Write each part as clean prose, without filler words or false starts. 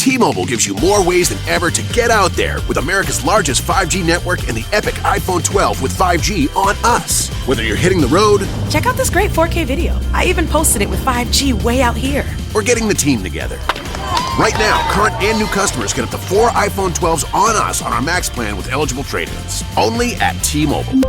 T-Mobile gives you more ways than ever to get out there with America's largest 5G network and the epic iPhone 12 with 5G on us. Whether you're hitting the road, check out this great 4K video. I even posted it with 5G way out here. Or getting the team together. Right now, current and new customers get up to 4 iPhone 12s on us on our Max plan with eligible trade-ins. Only at T-Mobile.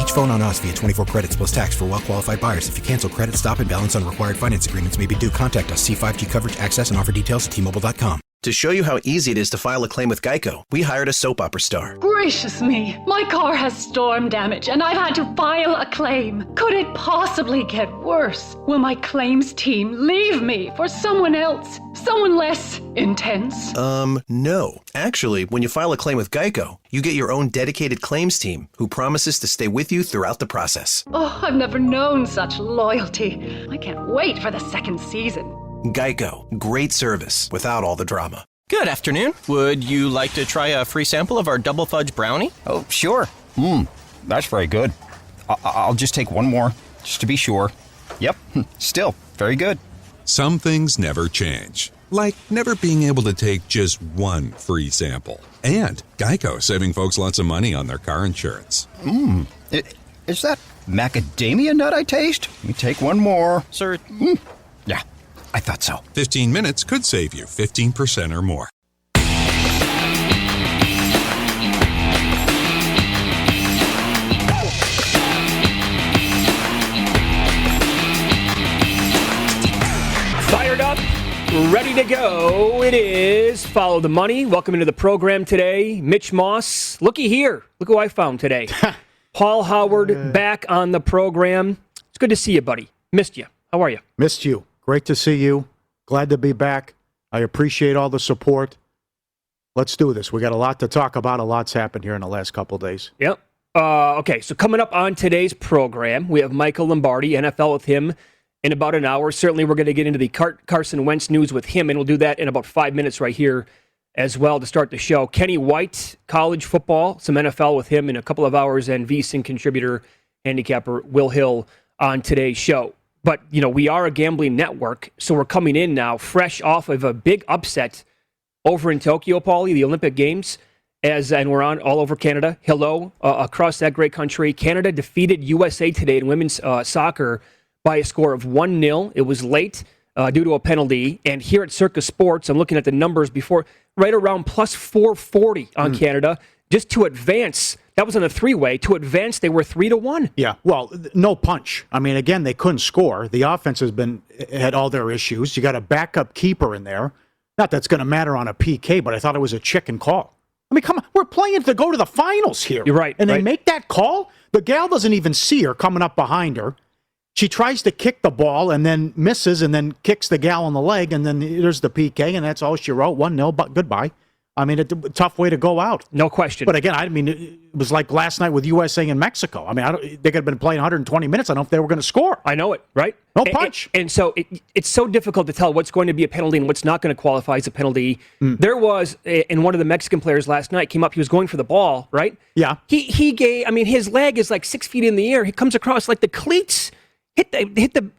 Each phone on us via 24 credits plus tax for well-qualified buyers. If you cancel credit, stop, and balance on required finance agreements may be due. Contact us. See 5G coverage, access, and offer details at T-Mobile.com. To show you how easy it is to file a claim with Geico, we hired a soap opera star. Gracious me, my car has storm damage and I've had to file a claim. Could it possibly get worse? Will my claims team leave me for someone else? Someone less intense? No. Actually, when you file a claim with Geico, you get your own dedicated claims team who promises to stay with you throughout the process. Oh, I've never known such loyalty. I can't wait for the second season. Geico. Great service without all the drama. Good afternoon. Would you like to try a free sample of our double fudge brownie? Oh, sure. That's very good. I'll just take one more, just to be sure. Yep, still very good. Some things never change, like never being able to take just one free sample. And Geico saving folks lots of money on their car insurance. Is that macadamia nut I taste? You take one more. Sir. Yeah, I thought so. 15 minutes could save you 15% or more. Fired up, ready to go. It is Follow the Money. Welcome into the program today. Mitch Moss. Looky here. Look who I found today. Paul Howard back on the program. It's good to see you, buddy. Missed you. How are you? Missed you. Great to see you. Glad to be back. I appreciate all the support. Let's do this. We got a lot to talk about. A lot's happened here in the last couple of days. Yep. Okay, so coming up on today's program, we have Michael Lombardi, NFL with him in about an hour. Certainly we're going to get into the Carson Wentz news with him, and we'll do that in about 5 minutes right here as well to start the show. Kenny White, college football, some NFL with him in a couple of hours, and VSiN contributor, handicapper Will Hill on today's show. But, you know, we are a gambling network, so we're coming in now fresh off of a big upset over in Tokyo, Paulie, the Olympic Games, and we're on all over Canada. Hello, across that great country. Canada defeated USA today in women's soccer by a score of 1-0. It was late due to a penalty. And here at Circus Sports, I'm looking at the numbers before, right around plus 440 on Canada, just to advance. That was on a three-way. To advance, they were 3-1. Yeah, well, no punch. I mean, again, they couldn't score. The offense had all their issues. You got a backup keeper in there. Not that's going to matter on a PK, but I thought it was a chicken call. I mean, come on. We're playing to go to the finals here. You're right. And they make that call? The gal doesn't even see her coming up behind her. She tries to kick the ball and then misses and then kicks the gal in the leg, and then there's the PK, and that's all she wrote. 1-0, but goodbye. I mean, a tough way to go out. No question. But again, I mean, it was like last night with USA and Mexico. I mean, they could have been playing 120 minutes. I don't know if they were going to score. I know it, right? No punch. And so it's so difficult to tell what's going to be a penalty and what's not going to qualify as a penalty. There was, and one of the Mexican players last night came up. He was going for the ball, right? Yeah. He gave, I mean, his leg is like 6 feet in the air. He comes across like the cleats, hit the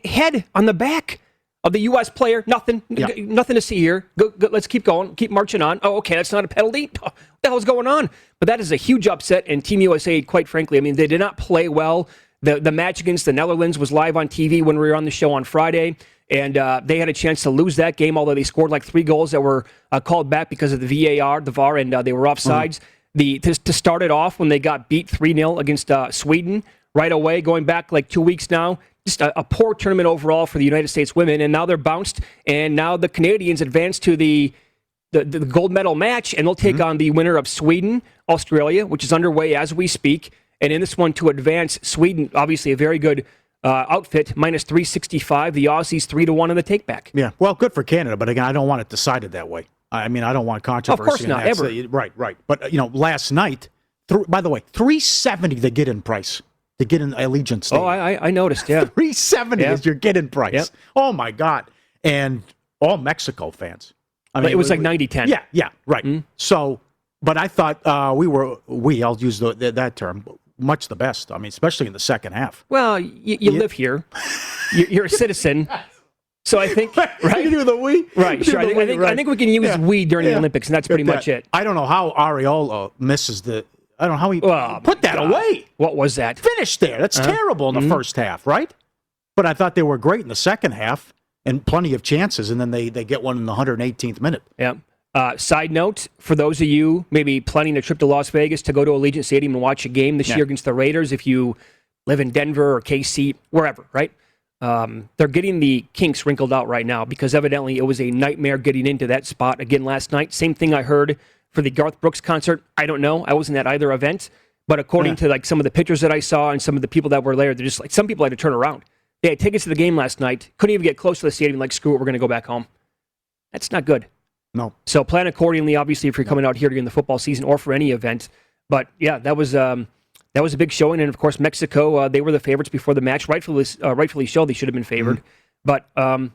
head on the back of the U.S. player. Nothing to see here. Go, let's keep going. Keep marching on. Oh, okay, that's not a penalty? What the hell is going on? But that is a huge upset, and Team USA, quite frankly, I mean, they did not play well. The match against the Netherlands was live on TV when we were on the show on Friday, and they had a chance to lose that game, although they scored like 3 goals that were called back because of the VAR, and they were offsides. To start it off when they got beat 3-0 against Sweden right away, going back like 2 weeks now, just a poor tournament overall for the United States women, and now they're bounced, and now the Canadians advance to the gold medal match, and they'll take on the winner of Sweden, Australia, which is underway as we speak. And in this one, to advance, Sweden, obviously a very good outfit, minus 365. The Aussies 3-1 in the takeback. Yeah, well, good for Canada, but again, I don't want it decided that way. I mean, I don't want controversy. Of course not, ever. Right. But, last night, by the way, $370 the get-in price. To get in Allegiant Stadium. Oh, I noticed, yeah. $370 is your get-in price. Yep. Oh, my God. And all Mexico fans. I mean, it was like 90-10. Yeah, right. So, but I thought I'll use that term, much the best. I mean, especially in the second half. Well, you live here. You're a citizen. So I think, right? You do the we? Right, sure. I think we can use we during the Olympics, and that's pretty much it. I don't know how Areola misses the... I don't know how he put that away. What was that? Finished there. That's terrible in the first half, right? But I thought they were great in the second half and plenty of chances, and then they get one in the 118th minute. Yeah. Side note, for those of you maybe planning a trip to Las Vegas to go to Allegiant Stadium and watch a game this year against the Raiders, if you live in Denver or KC, wherever, right? They're getting the kinks wrinkled out right now because evidently it was a nightmare getting into that spot again last night. Same thing I heard for the Garth Brooks concert. I don't know. I wasn't at either event. But according to like some of the pictures that I saw and some of the people that were there, they're just like, some people had to turn around. They had tickets to the game last night. Couldn't even get close to the stadium. Like, screw it, we're going to go back home. That's not good. No. So plan accordingly, obviously, if you're coming out here during the football season or for any event. But yeah, that was a big showing. And of course, Mexico, they were the favorites before the match. Rightfully so, they should have been favored. But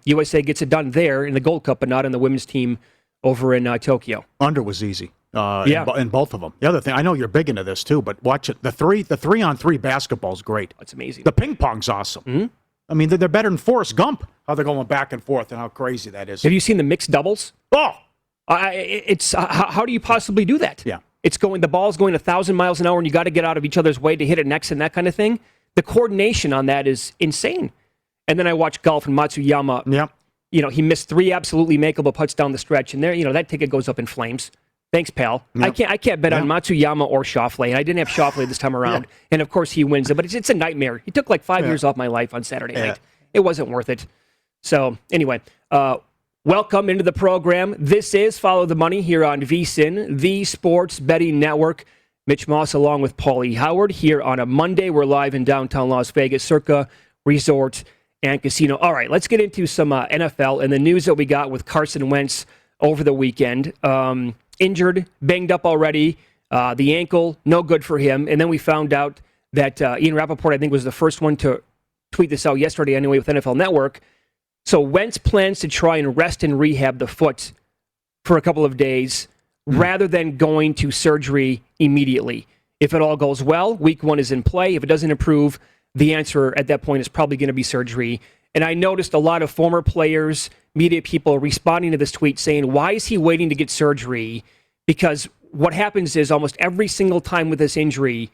USA gets it done there in the Gold Cup, but not in the women's team over in Tokyo. Under was easy. In both of them. The other thing, I know you're big into this too, but watch it. The 3-on-3 basketball is great. That's amazing. The ping pong's awesome. Mm-hmm. I mean, they're better than Forrest Gump. How they're going back and forth and how crazy that is. Have you seen the mixed doubles? Oh, it's how do you possibly do that? Yeah, the ball's going 1,000 miles an hour, and you got to get out of each other's way to hit it next and that kind of thing. The coordination on that is insane. And then I watched golf and Matsuyama. Yep. He missed 3 absolutely makeable putts down the stretch, and there, that ticket goes up in flames. Thanks, pal. Yep. I can't bet on Matsuyama or Schauffele, and I didn't have Schauffele this time around. And of course he wins it, but it's a nightmare. He took like 5 years off my life on Saturday night. It wasn't worth it. So anyway, welcome into the program. This is Follow the Money here on VSiN, the Sports Betting Network. Mitch Moss along with Paulie Howard here on a Monday. We're live in downtown Las Vegas, Circa Resort and Casino. All right, let's get into some NFL and the news that we got with Carson Wentz over the weekend. Injured, banged up already. The ankle, no good for him. And then we found out that Ian Rappaport, I think, was the first one to tweet this out yesterday anyway with NFL Network. So Wentz plans to try and rest and rehab the foot for a couple of days rather than going to surgery immediately. If it all goes well, week 1 is in play. If it doesn't improve, the answer at that point is probably going to be surgery. And I noticed a lot of former players, media people responding to this tweet saying, why is he waiting to get surgery? Because what happens is almost every single time with this injury,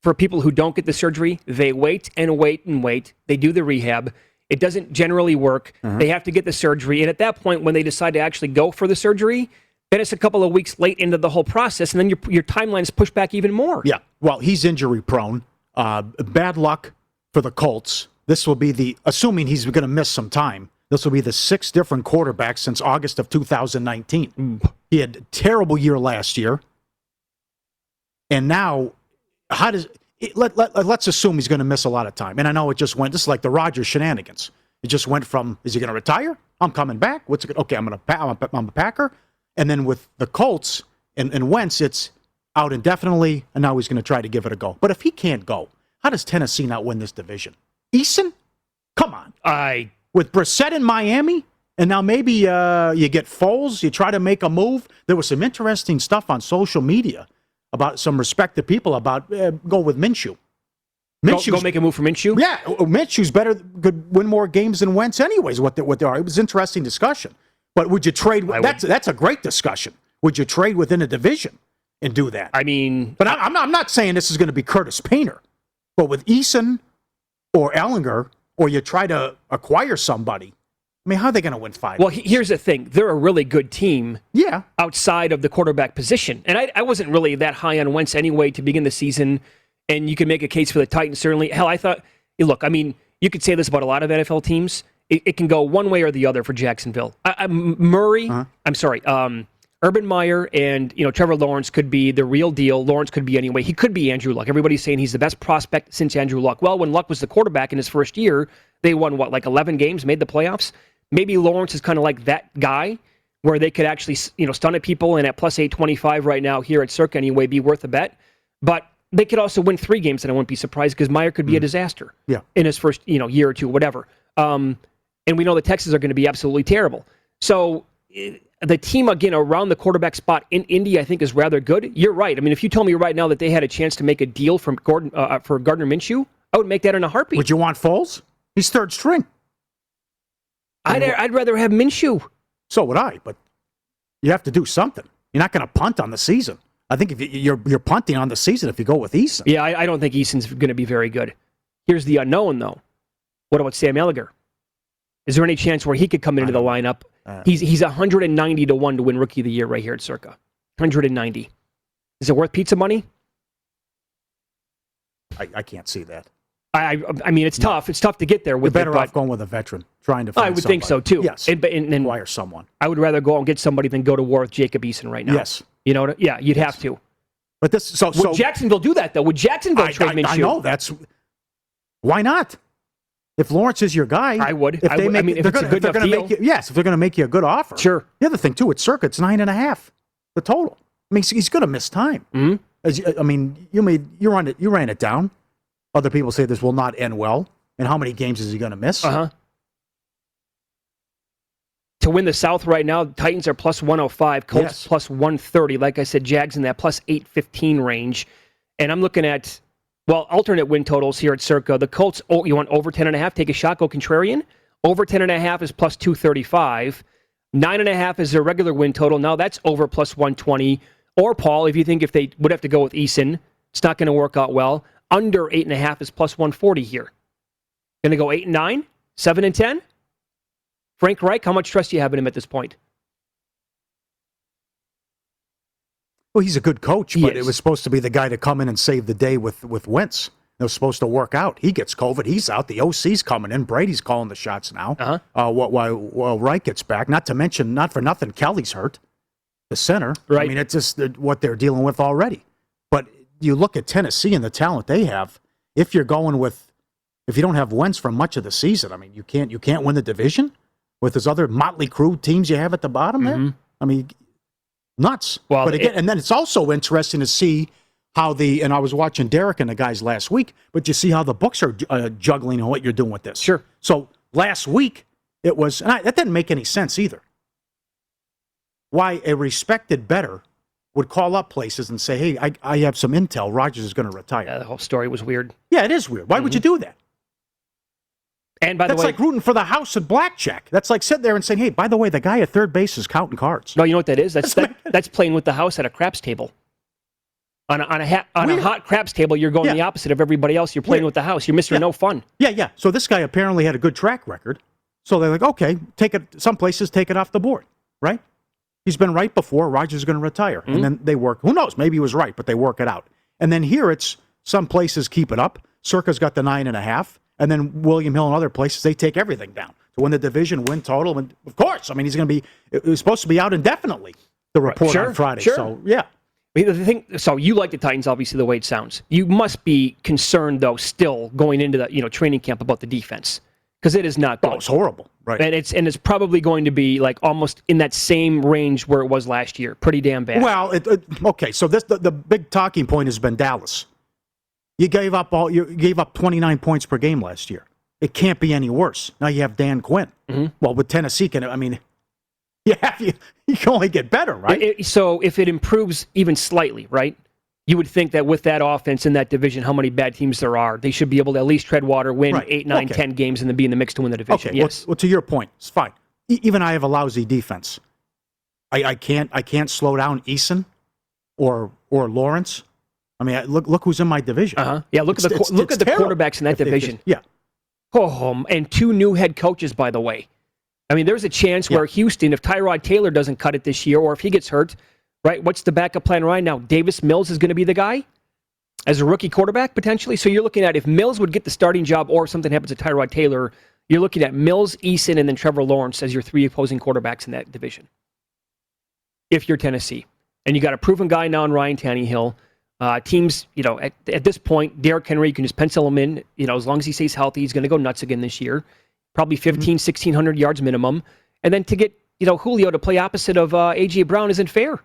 for people who don't get the surgery, they wait and wait and wait. They do the rehab. It doesn't generally work. They have to get the surgery. And at that point, when they decide to actually go for the surgery, then it's a couple of weeks late into the whole process, and then your timeline is pushed back even more. Yeah, well, he's injury prone. Bad luck for the Colts. This will be assuming he's going to miss some time, this will be the 6th different quarterbacks since August of 2019. He had a terrible year last year. And now, let's assume he's going to miss a lot of time. And I know this is like the Rodgers shenanigans. It just went from, is he going to retire? I'm coming back. Okay, I'm a Packer. And then with the Colts and Wentz, it's out indefinitely, and now he's going to try to give it a go. But if he can't go, how does Tennessee not win this division? Eason? Come on. With Brissett in Miami, and now maybe you get Foles, you try to make a move. There was some interesting stuff on social media about some respected people about go with Minshew. Go make a move for Minshew? Yeah, Minshew's could win more games than Wentz anyways, what they are. It was an interesting discussion. But would you trade? That's a great discussion. Would you trade within a division and do that? I mean... But I'm not saying this is going to be Curtis Painter. But with Eason or Ellinger, or you try to acquire somebody, I mean, how are they going to win 5 Well, games? here's the thing. They're a really good team outside of the quarterback position. And I wasn't really that high on Wentz anyway to begin the season. And you can make a case for the Titans, certainly. Hell, I thought... Look, I mean, you could say this about a lot of NFL teams. It can go one way or the other for Jacksonville. Urban Meyer and Trevor Lawrence could be the real deal. Lawrence could be anyway. He could be Andrew Luck. Everybody's saying he's the best prospect since Andrew Luck. Well, when Luck was the quarterback in his first year, they won, 11 games, made the playoffs? Maybe Lawrence is kind of like that guy where they could actually, stun at people, and at plus 825 right now here at Circa anyway, be worth a bet. But they could also win 3 games, and I wouldn't be surprised because Meyer could be a disaster in his first year or two, whatever. And we know the Texans are going to be absolutely terrible. So the team, again, around the quarterback spot in Indy, I think, is rather good. You're right. I mean, if you told me right now that they had a chance to make a deal for Gardner Minshew, I would make that in a heartbeat. Would you want Foles? He's third string. I'd rather have Minshew. So would I, but you have to do something. You're not going to punt on the season. I think if you're punting on the season if you go with Eason. Yeah, I don't think Eason's going to be very good. Here's the unknown, though. What about Sam Ehlinger? Is there any chance where he could come into the lineup? He's 190 to 1 to win Rookie of the Year right here at Circa. 190. Is it worth pizza money? I can't see that. I mean, it's tough. It's tough to get there. With You're better off going with a veteran, trying to find I would somebody. think so, too. Yes, and acquire someone. I would rather go out and get somebody than go to war with Jacob Eason right now. Yes. You know, you'd have to. But this, would Jacksonville do that, though? Would Jacksonville trade Minshew? I know, why not? If Lawrence is your guy, I would. If it's a good enough deal. If they're going to make you a good offer. Sure. The other thing, too, it's Circa, it's 9.5, the total. I mean, he's going to miss time. Mm-hmm. I mean, you ran it down. Other people say this will not end well. And how many games is he going to miss? To win the South right now, Titans are plus 105, Colts plus 130. Like I said, Jags in that plus 815 range. And I'm looking at, alternate win totals here at Circa. The Colts, you want over 10.5? Take a shot, go contrarian. Over 10.5 is plus 235. 9.5 is their regular win total. Now that's over plus 120. Or, Paul, if they would have to go with Eason, it's not going to work out well. Under 8.5 is plus 140 here. Going to go 8 and 9, 7 and 10. Frank Reich, how much trust do you have in him at this point? Well, he's a good coach, but it was supposed to be the guy to come in and save the day with Wentz. It was supposed to work out. He gets COVID. He's out. The OC's coming in. Brady's calling the shots now. While Reich gets back. Not to mention, not for nothing, Kelly's hurt. The center. Right. I mean, it's just what they're dealing with already. But you look at Tennessee and the talent they have. If you don't have Wentz for much of the season, I mean, you can't win the division with those other motley crew teams you have at the bottom there. I mean, nuts. Well, but again, and then it's also interesting to see how and I was watching Derek and the guys last week, but you see how the books are juggling on what you're doing with this. Sure. So last week it was, and that didn't make any sense either. Why a respected bettor would call up places and say, hey, I have some intel. Rodgers is going to retire. Yeah, the whole story was weird. Yeah, it is weird. Why would you do that? And by the way, that's like rooting for the house at blackjack. That's like sitting there and saying, hey, by the way, the guy at third base is counting cards. No, you know what that is? That's playing with the house at a craps table. On a hot craps table, you're going the opposite of everybody else. You're playing with the house. You're Mr. No Fun. Yeah. So this guy apparently had a good track record. So they're like, okay, some places take it off the board, right? He's been right before. Rodgers is going to retire. And then they work. Who knows? Maybe he was right, but they work it out. And then here it's some places keep it up. Circa's got the 9.5. And then William Hill and other places, they take everything down to win the division, win total. And of course, I mean, it was supposed to be out indefinitely, the report on Friday. Sure. So, yeah. So you like the Titans, obviously, the way it sounds. You must be concerned, though, still going into the training camp about the defense. Because it is not good. Oh, it's horrible. Right. And it's probably going to be like almost in that same range where it was last year. Pretty damn bad. Well, okay. So the big talking point has been Dallas. You gave up 29 points per game last year. It can't be any worse. Now you have Dan Quinn. Well, with Tennessee, you can only get better, right? So if it improves even slightly, right? You would think that with that offense in that division, how many bad teams there are, they should be able to at least tread water, win 8, 9, 10 games, and then be in the mix to win the division. Okay. Yes. Well, to your point, it's fine. Even I have a lousy defense. I can't slow down Eason or Lawrence. I mean, look who's in my division. Yeah, look at the quarterbacks in that division. Yeah. Oh, and 2 new head coaches, by the way. I mean, there's a chance where Houston, if Tyrod Taylor doesn't cut it this year, or if he gets hurt, right? What's the backup plan right now? Davis Mills is going to be the guy as a rookie quarterback, potentially. So you're looking at if Mills would get the starting job or if something happens to Tyrod Taylor, you're looking at Mills, Eason, and then Trevor Lawrence as your 3 opposing quarterbacks in that division. If you're Tennessee. And you got a proven guy now in Ryan Tannehill. Teams, at this point, Derrick Henry, you can just pencil him in. As long as he stays healthy, he's going to go nuts again this year. Probably 1,600 yards minimum. And then to get, Julio to play opposite of A.J. Brown isn't fair.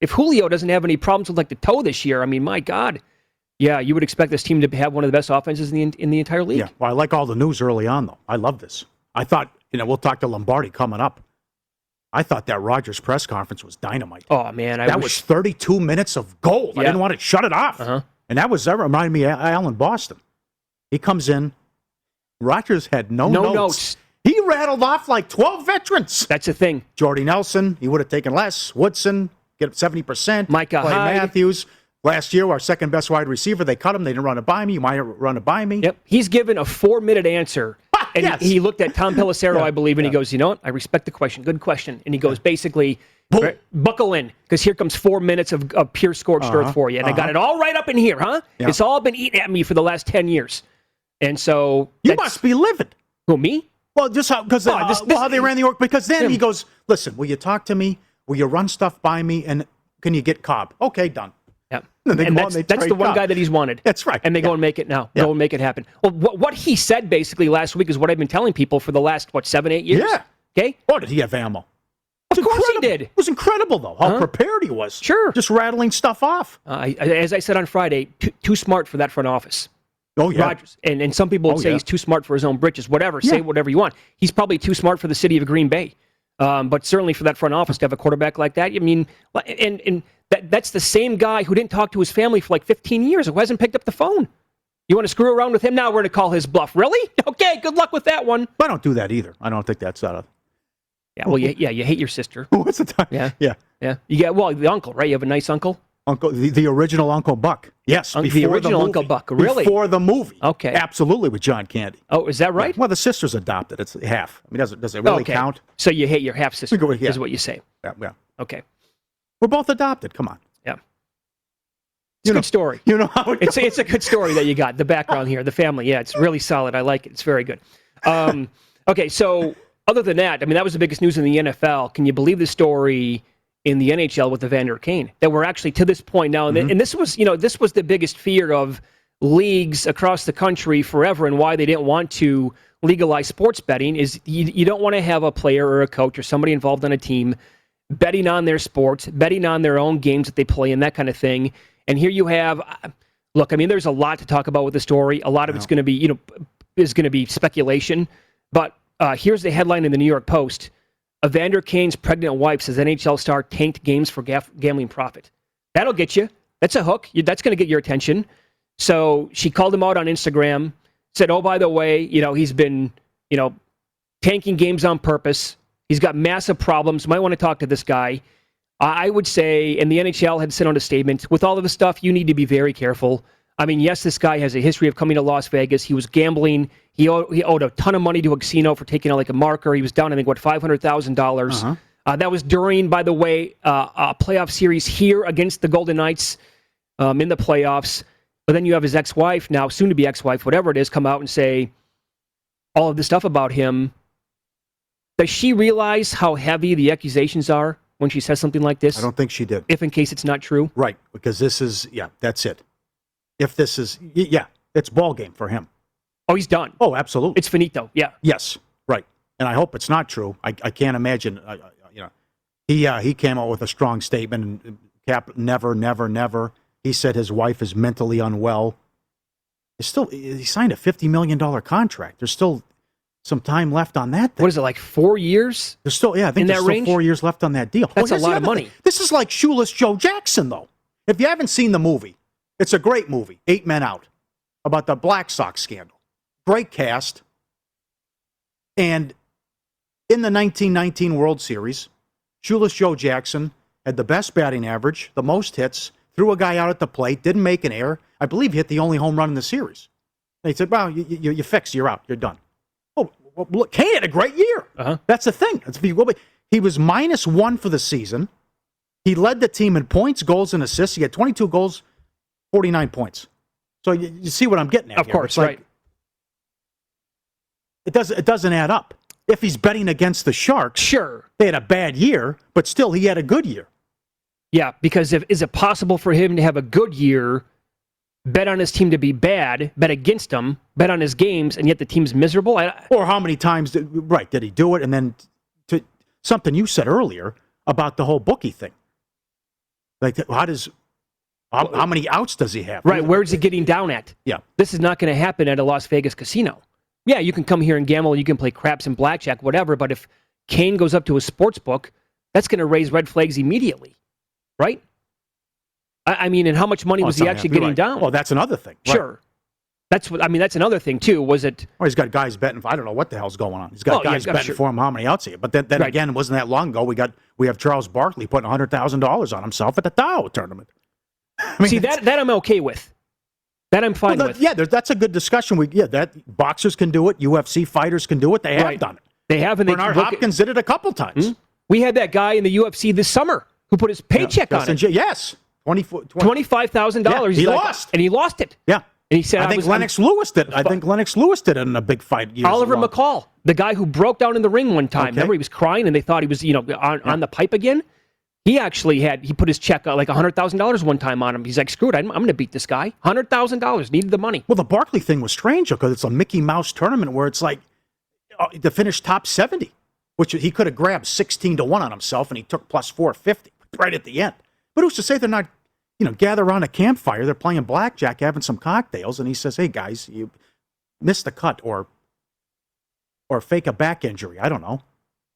If Julio doesn't have any problems with the toe this year, I mean, my God. Yeah, you would expect this team to have one of the best offenses in the entire league. Yeah, well, I like all the news early on, though. I love this. I thought, we'll talk to Lombardi coming up. I thought that Rodgers press conference was dynamite. Oh, man. That was 32 minutes of gold. Yeah. I didn't want to shut it off. And that reminded me of Allen Boston. He comes in. Rodgers had no notes. He rattled off like 12 veterans. That's the thing. Jordy Nelson, he would have taken less. Woodson, get 70%. Micah Clay Hyde. Matthews. Last year, our second best wide receiver, they cut him. They didn't run it by me. You might run it by me. Yep. He's given a 4-minute answer. And yes. he looked at Tom Pelissero, I believe, and he goes, you know what? I respect the question. Good question. And he goes, basically, buckle in, because here comes 4 minutes of pure scorched earth for you. And I got it all right up in here, huh? Yeah. It's all been eaten at me for the last 10 years. And so... You must be livid. Who, me? Well, just how, because how they ran the org. Because then he goes, listen, will you talk to me? Will you run stuff by me? And can you get Cobb? Okay, done. Yeah. And that's the one guy that he's wanted. That's right. And they go and make it now. Go and make it happen. Well, what he said basically last week is what I've been telling people for the last, 7-8 years? Yeah. Okay? Oh, did he have ammo? Of course he did. It was incredible, though, how prepared he was. Sure. Just rattling stuff off. As I said on Friday, too smart for that front office. Oh, yeah. Rodgers. And some people would say he's too smart for his own britches. Whatever. Say whatever you want. He's probably too smart for the city of Green Bay. But certainly for that front office to have a quarterback like that, I mean, and that's the same guy who didn't talk to his family for like 15 years, who hasn't picked up the phone. You want to screw around with him? Now we're going to call his bluff. Really? Okay, good luck with that one. I don't do that either. I don't think that's out of... Yeah, well, you hate your sister. What's the time? Yeah. Yeah. You get, well, the uncle, right? You have a nice uncle? Uncle, the original Uncle Buck. Yes, the original Uncle Buck. Really? Before the movie. Okay. Absolutely, with John Candy. Oh, is that right? Yeah. Well, the sister's adopted. It's half. I mean, does it really count? So you hate your half sister, is what you say. Yeah. Okay. We're both adopted. Come on. Yeah. It's a good story. You know how it goes. It's a good story that you got. The background here, the family. Yeah, it's really solid. I like it. It's very good. Okay, so other than that, I mean, that was the biggest news in the NFL. Can you believe the story in the NHL with Evander Kane? That we're actually to this point now, and this was the biggest fear of leagues across the country forever, and why they didn't want to legalize sports betting is you don't want to have a player or a coach or somebody involved on a team betting on their sports, betting on their own games that they play, and that kind of thing. And here you have, look, I mean, there's a lot to talk about with the story. A lot of it's going to be, is going to be speculation. But here's the headline in the New York Post. Evander Kane's pregnant wife says NHL star tanked games for gambling profit. That'll get you. That's a hook. That's going to get your attention. So she called him out on Instagram, said, oh, by the way, he's been, tanking games on purpose. He's got massive problems. You might want to talk to this guy. I would say, and the NHL had sent out a statement, with all of the stuff, you need to be very careful. I mean, yes, this guy has a history of coming to Las Vegas. He was gambling. He owed a ton of money to a casino for taking out like a marker. He was down, I think, $500,000. That was during, by the way, a playoff series here against the Golden Knights in the playoffs. But then you have his ex-wife, now soon-to-be ex-wife, whatever it is, come out and say all of this stuff about him. Does she realize how heavy the accusations are when she says something like this? I don't think she did. If in case it's not true? Right, because this is, that's it. If this is, it's ball game for him. Oh, he's done. Oh, absolutely. It's finito, yeah. Yes, right. And I hope it's not true. I can't imagine, he came out with a strong statement, and Cap, never. He said his wife is mentally unwell. He signed a $50 million contract. There's still some time left on that thing. What is it, like 4 years? There's still, I think there's still 4 years left on that deal. That's a lot of money. This is like Shoeless Joe Jackson, though. If you haven't seen the movie, it's a great movie, 8 Men Out, about the Black Sox scandal. Great cast. And in the 1919 World Series, Shoeless Joe Jackson had the best batting average, the most hits, threw a guy out at the plate, didn't make an error. I believe he hit the only home run in the series. They said, well, you fixed, you're out, you're done. Oh, well, look, Kane had a great year. That's the thing. He was -1 for the season. He led the team in points, goals, and assists. He had 22 goals, 49 points. So you see what I'm getting at here. Of course, right. It doesn't add up. If he's betting against the Sharks, sure, they had a bad year, but still he had a good year. Yeah, because is it possible for him to have a good year, bet on his team to be bad, bet against him, bet on his games, and yet the team's miserable? Or how many times did he do it? And then to something you said earlier about the whole bookie thing. Like, how many outs does he have? Right, where's he getting down at? Yeah. This is not going to happen at a Las Vegas casino. Yeah, you can come here and gamble, you can play craps and blackjack, whatever, but if Kane goes up to a sports book, that's going to raise red flags immediately. Right? I mean, and how much money was he actually getting down? Well, that's another thing. Right. Sure. That's another thing too. Was it? Well, he's got guys betting. I don't know what the hell's going on. He's got guys betting for him how many outs he had. But then Right. again, it wasn't that long ago. We have Charles Barkley putting $100,000 on himself at the Dow tournament. I mean, See, that I'm okay with. That I'm fine with. Yeah, that's a good discussion. That boxers can do it. UFC fighters can do it. They have done it. They have. And Bernard Hopkins did it a couple times. We had that guy in the UFC this summer who put his paycheck on it. Yes, $25,000. He lost, and he lost it. Yeah. And he said, I think Lennox Lewis did. I think Lennox Lewis did it in a big fight. Oliver McCall, the guy who broke down in the ring one time. Okay. Remember, he was crying and they thought he was, on the pipe again. He actually he put his check like $100,000 one time on him. He's like, screw it, I'm going to beat this guy. $100,000, needed the money. Well, the Barkley thing was strange because it's a Mickey Mouse tournament where it's like to finish top 70, which he could have grabbed 16-1 on himself, and he took plus 450 right at the end. But who's to say they're not? Gather around a campfire. They're playing blackjack, having some cocktails, and he says, "Hey guys, you missed the cut or fake a back injury. I don't know.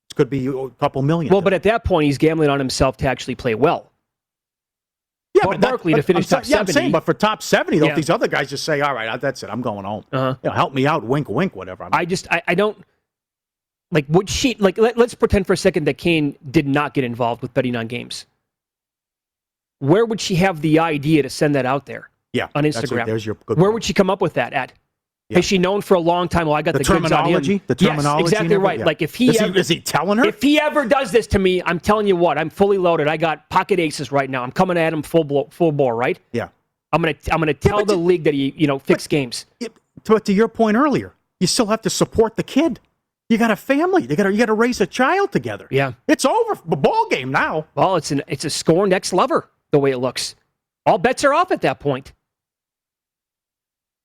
It could be a couple million." Well, but at that point, he's gambling on himself to actually play well. Yeah, but Barkley to finish top 70. I'm saying, but for top 70, though, Yeah. if these other guys just say, "All right, that's it. I'm going home. Uh-huh. Help me out. Wink, wink, whatever." I don't like. Would she like? Let's pretend for a second that Kane did not get involved with betting on games. Where would she have the idea to send that out there? Yeah, on Instagram. There's your good Where point. would she come up with that at? Yeah. Has she known for a long time? Well, I got the goods on him. The terminology. Yes, exactly right. Yeah. Like if he is he telling her? If he ever does this to me, I'm telling you what, I'm fully loaded. I got pocket aces right now. I'm coming at him full bore, right? Yeah. I'm gonna tell the league that he fixed games. But to your point earlier, you still have to support the kid. You got a family. You got to raise a child together. Yeah. It's over. Ball game now. Well, it's a scorned ex-lover the way it looks. All bets are off at that point.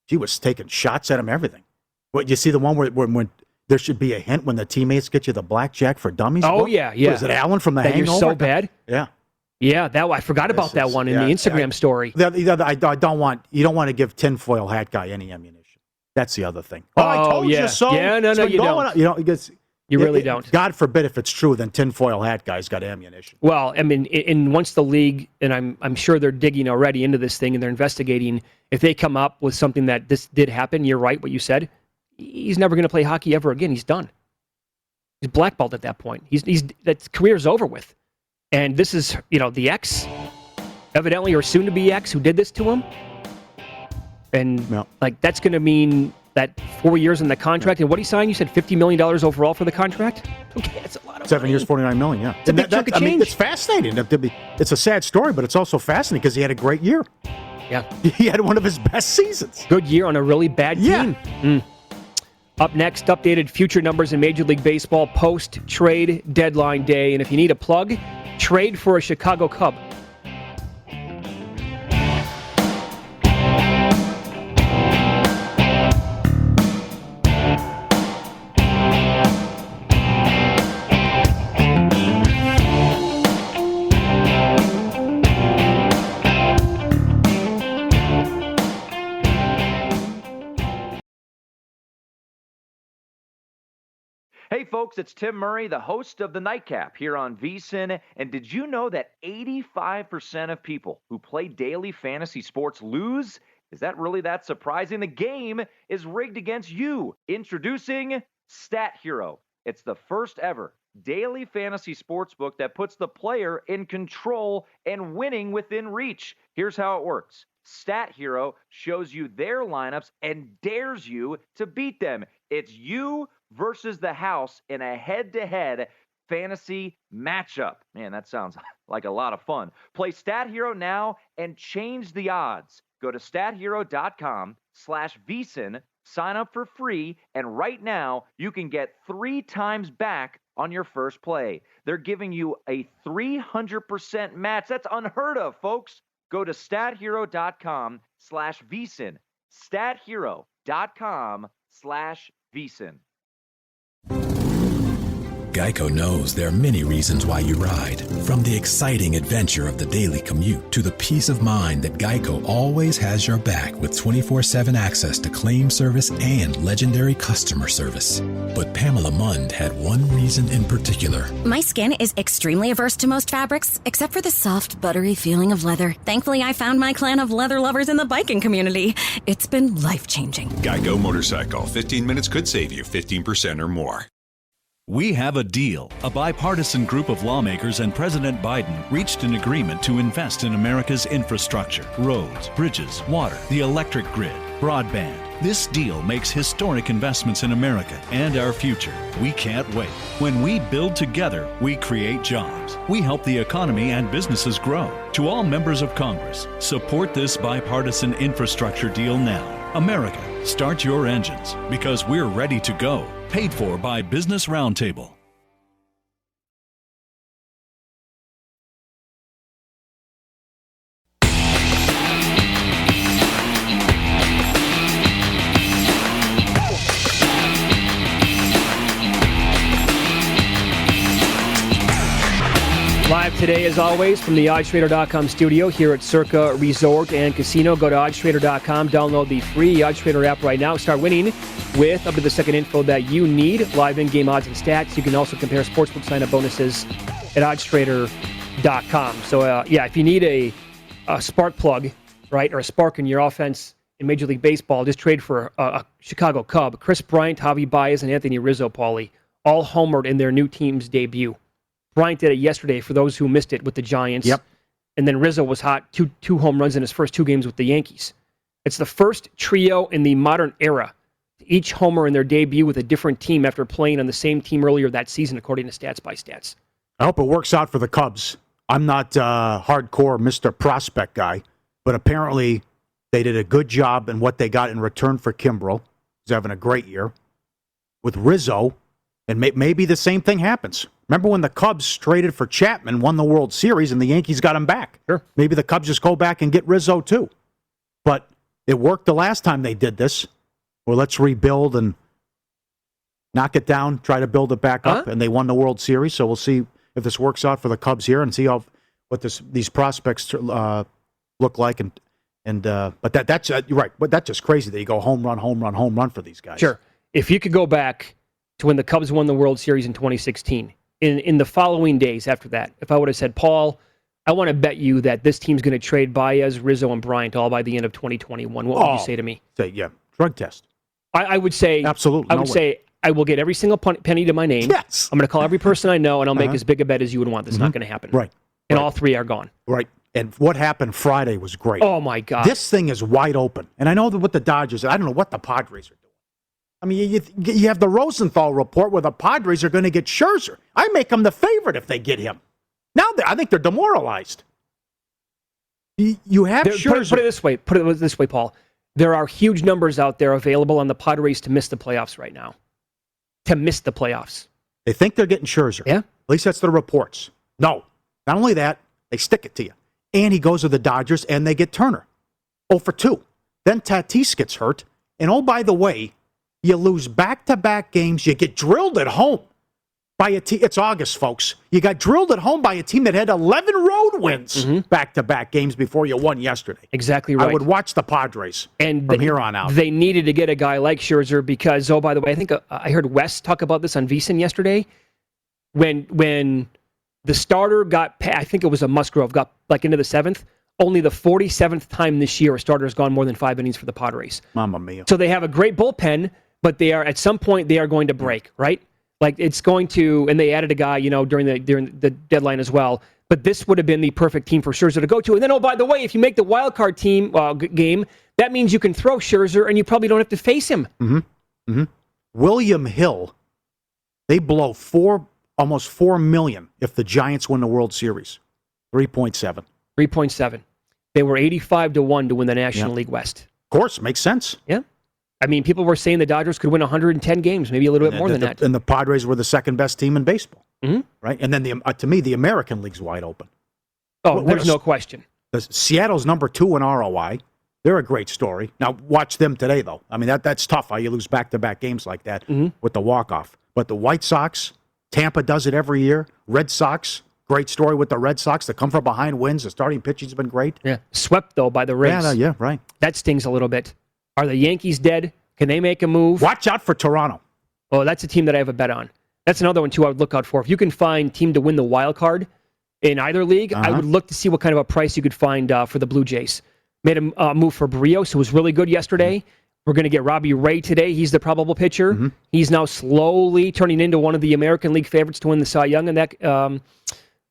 She was taking shots at him, everything. What, you see the one where when there should be a hint when the teammates get you the blackjack for dummies? Oh, book? yeah. What, is it Allen from The that Hangover? You're so bad? Yeah. Yeah, I forgot about that one in the Instagram story. I don't want to give tinfoil hat guy any ammunition. That's the other thing. I told you so. Yeah, no, you don't. You really don't. God forbid if it's true, then tinfoil hat guy's got ammunition. Well, I mean, and once the league, and I'm sure they're digging already into this thing and they're investigating, if they come up with something that this did happen, you're right, what you said, he's never going to play hockey ever again. He's done. He's blackballed at that point. That career's over with. And this is, the ex, evidently, or soon-to-be ex who did this to him. And, that's going to mean that 4 years in the contract. And what he signed, you said $50 million overall for the contract? Okay, that's a lot of 7 money. years, $49 million, yeah. It's a big chunk of change. It's fascinating. It's a sad story, but it's also fascinating because he had a great year. Yeah. He had one of his best seasons. Good year on a really bad team. Up next, updated future numbers in Major League Baseball post-trade deadline day. And if you need a plug, trade for a Chicago Cub. Hey folks, it's Tim Murray, the host of The Nightcap here on VSiN. And did you know that 85% of people who play daily fantasy sports lose? Is that really that surprising? The game is rigged against you. Introducing Stat Hero. It's the first ever daily fantasy sports book that puts the player in control and winning within reach. Here's how it works. Stat Hero shows you their lineups and dares you to beat them. It's you versus the house in a head-to-head fantasy matchup. Man, that sounds like a lot of fun. Play Stat Hero now and change the odds. Go to stathero.com/VSiN, sign up for free, and right now you can get 3 times back on your first play. They're giving you a 300% match. That's unheard of, folks. Go to stathero.com/VSiN. stathero.com/VSiN. Geico knows there are many reasons why you ride. From the exciting adventure of the daily commute to the peace of mind that Geico always has your back with 24/7 access to claim service and legendary customer service. But Pamela Mund had one reason in particular. My skin is extremely averse to most fabrics, except for the soft, buttery feeling of leather. Thankfully, I found my clan of leather lovers in the biking community. It's been life-changing. Geico Motorcycle. 15 minutes could save you 15% or more. We have a deal. A bipartisan group of lawmakers and President Biden reached an agreement to invest in America's infrastructure, roads, bridges, water, the electric grid, broadband. This deal makes historic investments in America and our future. We can't wait. When we build together, we create jobs. We help the economy and businesses grow. To all members of Congress, support this bipartisan infrastructure deal now. America, start your engines, because we're ready to go. Paid for by Business Roundtable. Live today, as always, from the OddsTrader.com studio here at Circa Resort and Casino. Go to OddsTrader.com, download the free OddsTrader app right now. Start winning with up to the second info that you need. Live in-game odds and stats. You can also compare sportsbook sign-up bonuses at OddsTrader.com. So, if you need a spark plug, right, or a spark in your offense in Major League Baseball, just trade for a Chicago Cub. Chris Bryant, Javi Baez, and Anthony Rizzo, Paulie, all homered in their new team's debut. Bryant did it yesterday for those who missed it with the Giants. Yep. And then Rizzo was hot, two home runs in his first two games with the Yankees. It's the first trio in the modern era. Each homer in their debut with a different team after playing on the same team earlier that season, according to Stats by Stats. I hope it works out for the Cubs. I'm not hardcore Mr. Prospect guy, but apparently they did a good job in what they got in return for Kimbrel. He's having a great year. With Rizzo, and maybe the same thing happens. Remember when the Cubs traded for Chapman, won the World Series, and the Yankees got him back? Sure. Maybe the Cubs just go back and get Rizzo too. But it worked the last time they did this. Well, let's rebuild and knock it down, try to build it back up, and they won the World Series. So we'll see if this works out for the Cubs here and see what these prospects look like. But that's you're right. But that's just crazy that you go home run for these guys. Sure. If you could go back to when the Cubs won the World Series in 2016. In the following days after that, if I would have said, Paul, I want to bet you that this team's going to trade Baez, Rizzo, and Bryant all by the end of 2021, what would you say to me? Drug test. I would say, absolutely. I would say, I will get every single penny to my name. Yes. I'm going to call every person I know, and I'll make as big a bet as you would want. That's not going to happen. Right. And all three are gone. Right. And what happened Friday was great. Oh, my God. This thing is wide open. And I know that with the Dodgers, I don't know what the Padres are doing. I mean, you have the Rosenthal report where the Padres are going to get Scherzer. I make them the favorite if they get him. Now I think they're demoralized. You have Scherzer. Put it this way, Paul. There are huge numbers out there available on the Padres to miss the playoffs right now. To miss the playoffs. They think they're getting Scherzer. Yeah. At least that's the reports. No. Not only that, they stick it to you. And he goes to the Dodgers, and they get Turner. 0 for 2. Then Tatis gets hurt. And oh, by the way, you lose back-to-back games. You get drilled at home by a team. It's August, folks. You got drilled at home by a team that had 11 road wins back-to-back games before you won yesterday. Exactly right. I would watch the Padres from here on out. They needed to get a guy like Scherzer because, oh, by the way, I think I heard Wes talk about this on VSiN yesterday. When the starter got, I think it was a Musgrove, got like into the 7th, only the 47th time this year a starter has gone more than 5 innings for the Padres. Mamma mia. So they have a great bullpen, but they are at some point they are going to break, right? Like it's going to, and they added a guy, during the deadline as well. But this would have been the perfect team for Scherzer to go to. And then, oh, by the way, if you make the wild card team game, that means you can throw Scherzer and you probably don't have to face him. William Hill, they blow almost $4 million if the Giants win the World Series. 3.7. 3.7. They were 85-1 to win the National League West. Of course, makes sense. Yeah. I mean, people were saying the Dodgers could win 110 games, maybe a little bit more than that. And the Padres were the second best team in baseball. Right? And then, to me, the American League's wide open. Oh, there's no question. Seattle's number 2 in ROI. They're a great story. Now, watch them today, though. I mean, that's tough how you lose back-to-back games like that with the walk-off. But the White Sox, Tampa does it every year. Red Sox, great story with the Red Sox. They come from behind wins. The starting pitching's been great. Yeah, swept, though, by the Rays. Yeah, right. That stings a little bit. Are the Yankees dead? Can they make a move? Watch out for Toronto. Oh, that's a team that I have a bet on. That's another one, too, I would look out for. If you can find team to win the wild card in either league, I would look to see what kind of a price you could find for the Blue Jays. Made a move for Barrios, who was really good yesterday. We're going to get Robbie Ray today. He's the probable pitcher. He's now slowly turning into one of the American League favorites to win the Cy Young, and that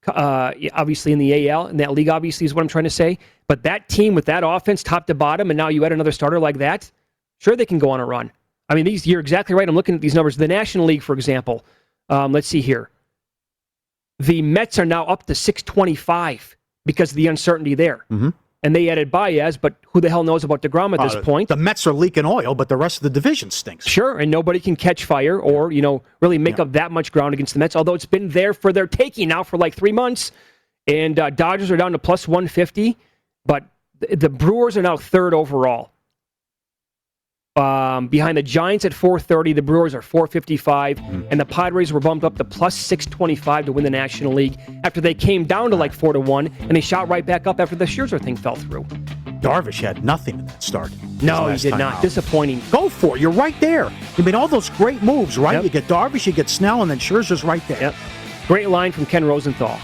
obviously in the AL, and that league obviously is what I'm trying to say. But that team with that offense, top to bottom, and now you add another starter like that, sure, they can go on a run. I mean, you're exactly right. I'm looking at these numbers. The National League, for example, let's see here. The Mets are now up to 625 because of the uncertainty there. And they added Baez, but who the hell knows about DeGrom at this point? The Mets are leaking oil, but the rest of the division stinks. Sure, and nobody can catch fire or, really make up that much ground against the Mets, although it's been there for their taking now for like 3 months. And Dodgers are down to plus 150, but the Brewers are now third overall. Behind the Giants at 430, the Brewers are 455, and the Padres were bumped up to plus 625 to win the National League after they came down to like 4-1, and they shot right back up after the Scherzer thing fell through. Darvish had nothing in that start. No, he did not. Out. Disappointing. Go for it. You're right there. You made all those great moves, right? Yep. You get Darvish, you get Snell, and then Scherzer's right there. Yep. Great line from Ken Rosenthal.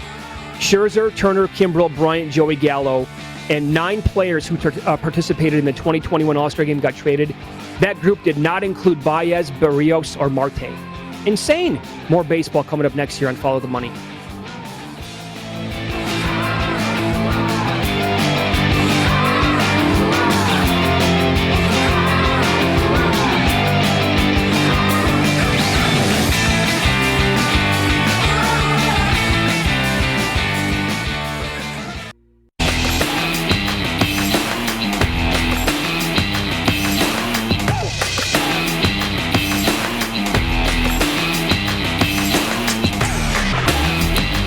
Scherzer, Turner, Kimbrel, Bryant, Joey Gallo, and 9 players who participated in the 2021 All-Star Game got traded. That group did not include Baez, Barrios, or Marte. Insane. More baseball coming up next year on Follow the Money.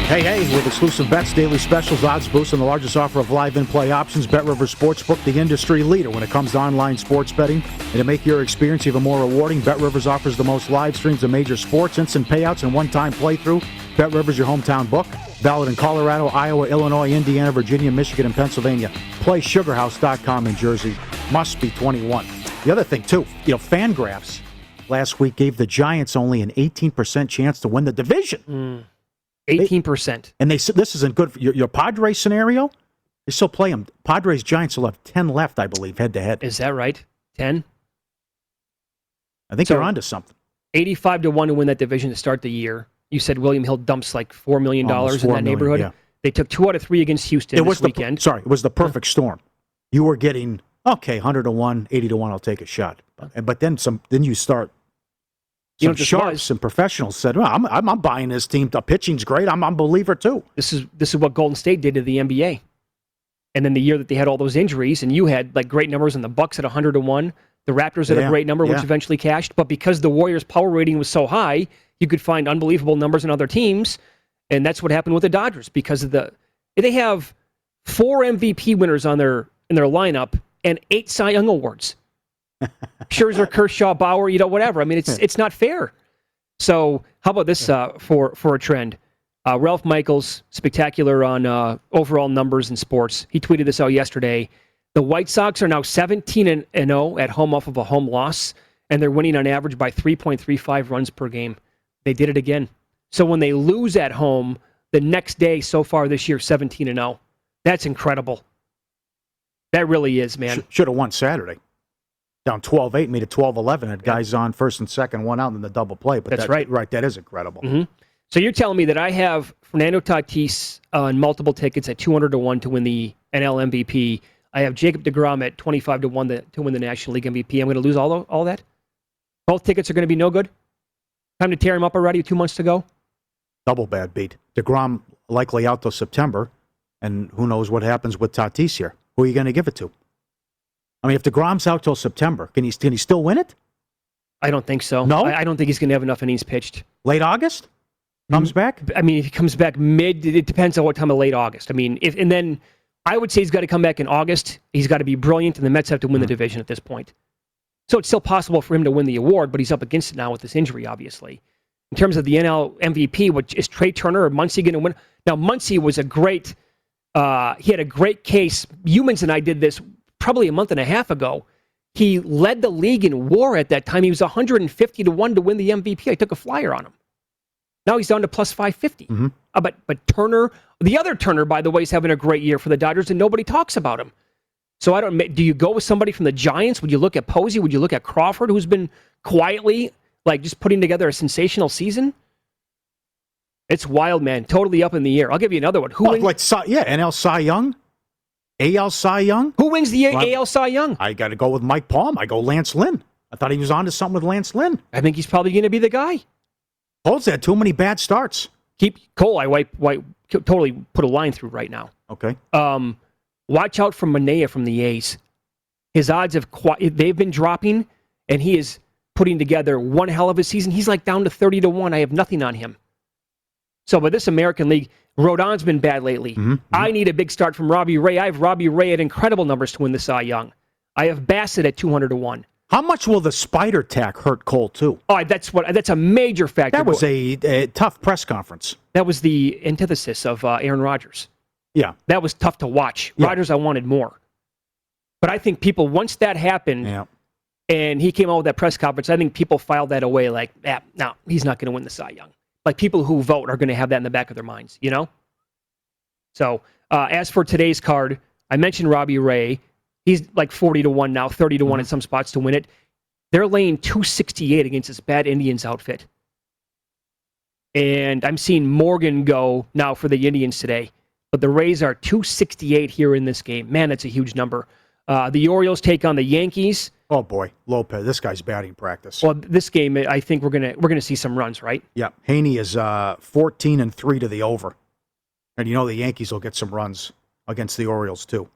Hey, with exclusive bets, daily specials, odds boosts, and the largest offer of live in-play options, BetRivers Sportsbook, the industry leader when it comes to online sports betting. And to make your experience even more rewarding, BetRivers offers the most live streams of major sports, instant payouts, and one-time playthrough. BetRivers, your hometown book. Valid in Colorado, Iowa, Illinois, Indiana, Virginia, Michigan, and Pennsylvania. Play SugarHouse.com in Jersey. Must be 21. The other thing, too, Fangraphs last week gave the Giants only an 18% chance to win the division. 18%. And they said this isn't good for your Padres scenario. They still play them. Padres Giants will have 10 left, I believe, head to head. Is that right? 10? I think they're onto something. 85-1 to win that division to start the year. You said William Hill dumps like $4 million in that neighborhood. Yeah. They took 2 out of 3 against Houston this weekend. It was the perfect storm. You were getting 100-1, 80-1. I'll take a shot. But then you start. Some sharps and professionals said, well, I'm buying this team. The pitching's great. I'm a believer, too. This is what Golden State did to the NBA. And then the year that they had all those injuries, and you had like great numbers in the Bucks at 100-1, the Raptors at a great number, which eventually cashed. But because the Warriors' power rating was so high, you could find unbelievable numbers in other teams. And that's what happened with the Dodgers because of they have 4 MVP winners in their lineup and 8 Cy Young awards. Scherzer, Kershaw, Bauer, whatever. I mean, it's not fair. So how about this for a trend? Ralph Michaels, spectacular on overall numbers in sports. He tweeted this out yesterday. The White Sox are now 17-0 at home off of a home loss, and they're winning on average by 3.35 runs per game. They did it again. So when they lose at home, the next day so far this year, 17-0. That's incredible. That really is, man. Should have won Saturday. Down 12-8, made it 12-11. Had guys on first and second, one out in the double play. But that's right. Right, that is incredible. Mm-hmm. So you're telling me that I have Fernando Tatis on multiple tickets at 200-1 to win the NL MVP. I have Jacob deGrom at 25-1 to win the National League MVP. I'm going to lose all that? Both tickets are going to be no good? Time to tear him up already 2 months to go? Double bad beat. deGrom likely out till September, and who knows what happens with Tatis here. Who are you going to give it to? I mean, if deGrom's out till September, can he still win it? I don't think so. No? I don't think he's going to have enough innings pitched. Late August? Comes back? I mean, if he comes back it depends on what time of late August. I mean, and then I would say he's got to come back in August. He's got to be brilliant, and the Mets have to win the division at this point. So it's still possible for him to win the award, but he's up against it now with this injury, obviously. in terms of the NL MVP, which is Trey Turner or Muncy going to win? Now, Muncy was he had a great case. Humans and I did this probably a month and a half ago. He led the league in WAR at that time. He was 150 to 1 to win the MVP. I took a flyer on him. Now he's down to plus 550. Mm-hmm. But Turner, the other Turner, by the way, is having a great year for the Dodgers, and nobody talks about him. So do you go with somebody from the Giants? Would you look at Posey? Would you look at Crawford, who's been quietly just putting together a sensational season? It's wild, man. Totally up in the air. I'll give you another one. NL Cy Young, AL Cy Young. Who wins the AL Cy Young? I got to go with Mike Palm. I go Lance Lynn. I thought he was on to something with Lance Lynn. I think he's probably going to be the guy. Cole's had too many bad starts. Cole, I totally put a line through right now. Okay. Watch out for Manaea from the A's. His odds they've been dropping, and he is putting together one hell of a season. He's down to 30 to 1. I have nothing on him. So, with this American League, Rodon's been bad lately. Mm-hmm. I need a big start from Robbie Ray. I have Robbie Ray at incredible numbers to win the Cy Young. I have Bassett at 200 to 1. How much will the spider tack hurt Cole, too? Oh, that's a major factor. That was a tough press conference. That was the antithesis of Aaron Rodgers. Yeah. That was tough to watch. Yeah. Rodgers, I wanted more. But I think people, once that happened, and he came out with that press conference, I think people filed that away no, he's not going to win the Cy Young. People who vote are going to have that in the back of their minds, you know? So, as for today's card, I mentioned Robbie Ray. He's 40 to 1 now, 30 to 1 in some spots to win it. They're laying 268 against this bad Indians outfit. And I'm seeing Morgan go now for the Indians today. But the Rays are 268 here in this game. Man, that's a huge number. The Orioles take on the Yankees. Oh boy, Lopez, this guy's batting practice. Well, this game, I think we're gonna see some runs, right? Yeah, Haney is 14-3 to the over, and the Yankees will get some runs against the Orioles too.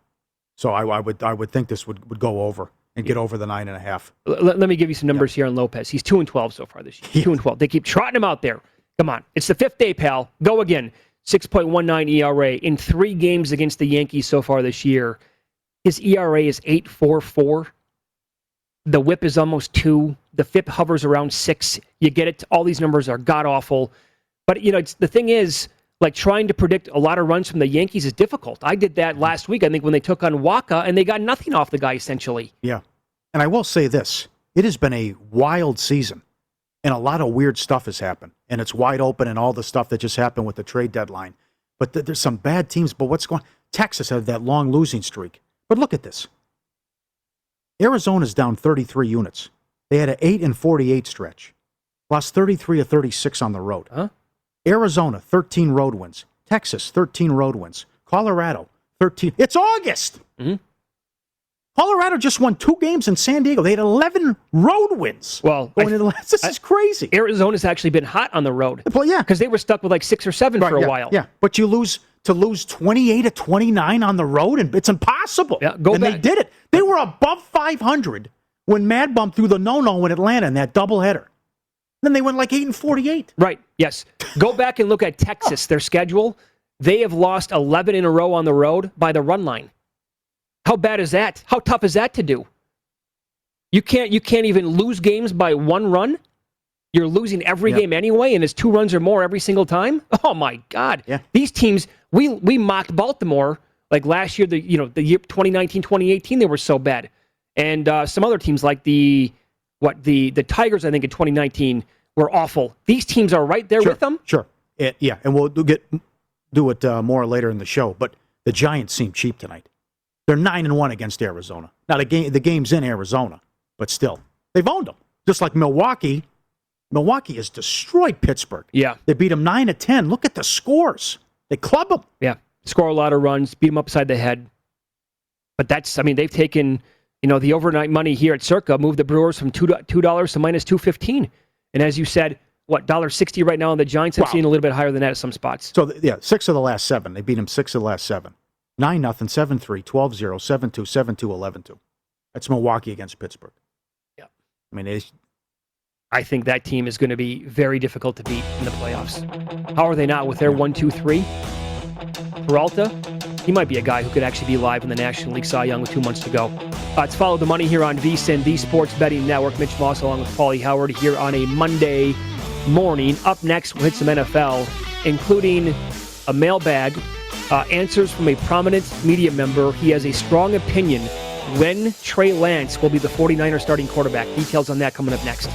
So I would think this would go over and get over the 9.5. Let me give you some numbers here on Lopez. He's 2-12 so far this year. 2-12. They keep trotting him out there. Come on, it's the fifth day, pal. Go again. 6.19 ERA in 3 games against the Yankees so far this year. His ERA is 8.44. The whip is almost 2. The FIP hovers around 6. You get it. All these numbers are god-awful. But, the thing is, trying to predict a lot of runs from the Yankees is difficult. I did that last week, I think, when they took on Waka, and they got nothing off the guy, essentially. Yeah. And I will say this. It has been a wild season, and a lot of weird stuff has happened. And it's wide open and all the stuff that just happened with the trade deadline. But there's some bad teams. But what's going on? Texas had that long losing streak. But look at this. Arizona's down 33 units. They had an 8-48 stretch. Lost 33 of 36 on the road. Huh? Arizona, 13 road wins. Texas, 13 road wins. Colorado, 13. It's August. Mm-hmm. Colorado just won 2 games in San Diego. They had 11 road wins. Well, this is crazy. Arizona's actually been hot on the road. Well, yeah. Because they were stuck with 6 or 7 for a while. Yeah, but you lose 28-29 on the road, and it's impossible. Yeah, and they did it. They were above 500 when Mad Bum threw the no-no in Atlanta in that doubleheader. Then they went 8-48. Right, yes. Go back and look at Texas, their schedule. They have lost 11 in a row on the road by the run line. How bad is that? How tough is that to do? You can't even lose games by 1 run? You're losing every game anyway, and it's 2 runs or more every single time? Oh, my God. Yeah. These teams, we mocked Baltimore last year, the year 2019, 2018, they were so bad. And some other teams like the Tigers, I think, in 2019 were awful. These teams are right there with them. Sure. Yeah, and we'll do it more later in the show. But the Giants seem cheap tonight. They're 9-1 against Arizona. Now, the game's in Arizona, but still, they've owned them. Just like Milwaukee. Milwaukee has destroyed Pittsburgh. Yeah. They beat them 9-10. Look at the scores. They club them. Yeah. Score a lot of runs, beat them upside the head. But they've taken, the overnight money here at Circa, moved the Brewers from $2 to -215. And as you said, $1.60 right now on the Giants? I've seen a little bit higher than that at some spots. So, 6 of the last 7. They beat them 6 of the last 7. 9-0, 7-3, 12-0, 7-2, 7-2, 11-2. That's Milwaukee against Pittsburgh. Yeah. I think that team is going to be very difficult to beat in the playoffs. How are they not with their 1-2-3? Peralta, he might be a guy who could actually be live in the National League Cy Young with 2 months to go. It's Follow the Money here on VSiN, the Sports Betting Network. Mitch Moss along with Paulie Howard here on a Monday. morning. Up next, we'll hit some NFL, including a mailbag, answers from a prominent media member. He has a strong opinion when Trey Lance will be the 49ers starting quarterback. Details on that coming up next.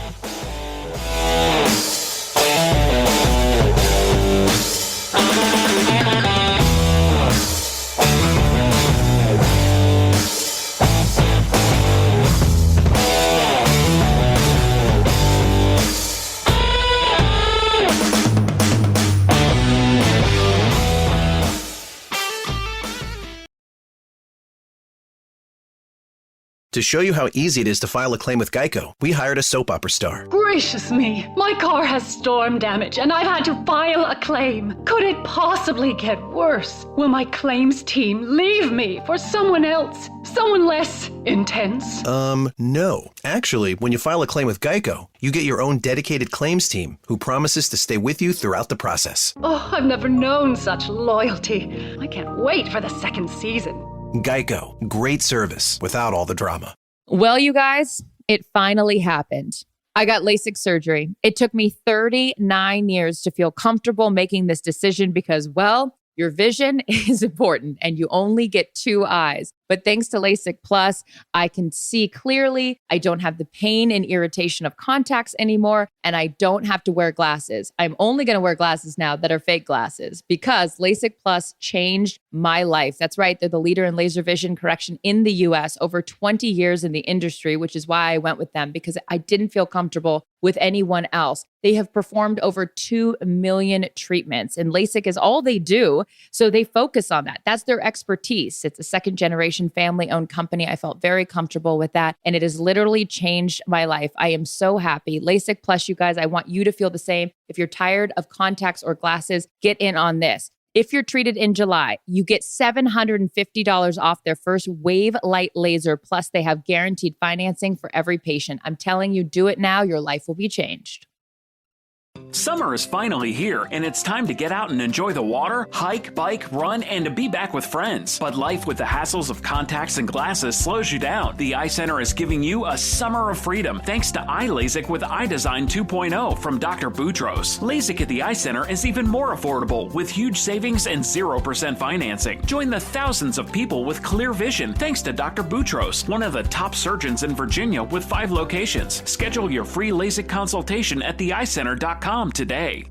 To show you how easy it is to file a claim with Geico, we hired a soap opera star. Gracious me, my car has storm damage and I've had to file a claim. Could it possibly get worse? Will my claims team leave me for someone else? Someone less intense? No. Actually, when you file a claim with Geico, you get your own dedicated claims team who promises to stay with you throughout the process. Oh, I've never known such loyalty. I can't wait for the second season. Geico. Great service without all the drama. Well, you guys, it finally happened. I got LASIK surgery. It took me 39 years to feel comfortable making this decision because, well, your vision is important and you only get two eyes. But thanks to LASIK Plus, I can see clearly. I don't have the pain and irritation of contacts anymore, and I don't have to wear glasses. I'm only going to wear glasses now that are fake glasses because LASIK Plus changed my life. That's right. They're the leader in laser vision correction in the U.S., over 20 years in the industry, which is why I went with them because I didn't feel comfortable with anyone else. They have performed over 2 million treatments, and LASIK is all they do, so they focus on that. That's their expertise. It's a second-generation family-owned company. I felt very comfortable with that, and it has literally changed my life. I am so happy. LASIK Plus, you guys, I want you to feel the same. If you're tired of contacts or glasses, get in on this. If you're treated in July, you get $750 off their first Wave Light Laser. Plus, they have guaranteed financing for every patient. I'm telling you, do it now. Your life will be changed. Summer is finally here, and it's time to get out and enjoy the water, hike, bike, run, and to be back with friends. But life with the hassles of contacts and glasses slows you down. The Eye Center is giving you a summer of freedom thanks to Eye LASIK with iDesign 2.0 from Dr. Boutros. LASIK at the Eye Center is even more affordable with huge savings and 0% financing. Join the thousands of people with clear vision thanks to Dr. Boutros, one of the top surgeons in Virginia with 5 locations. Schedule your free LASIK consultation at theeyecenter.com today.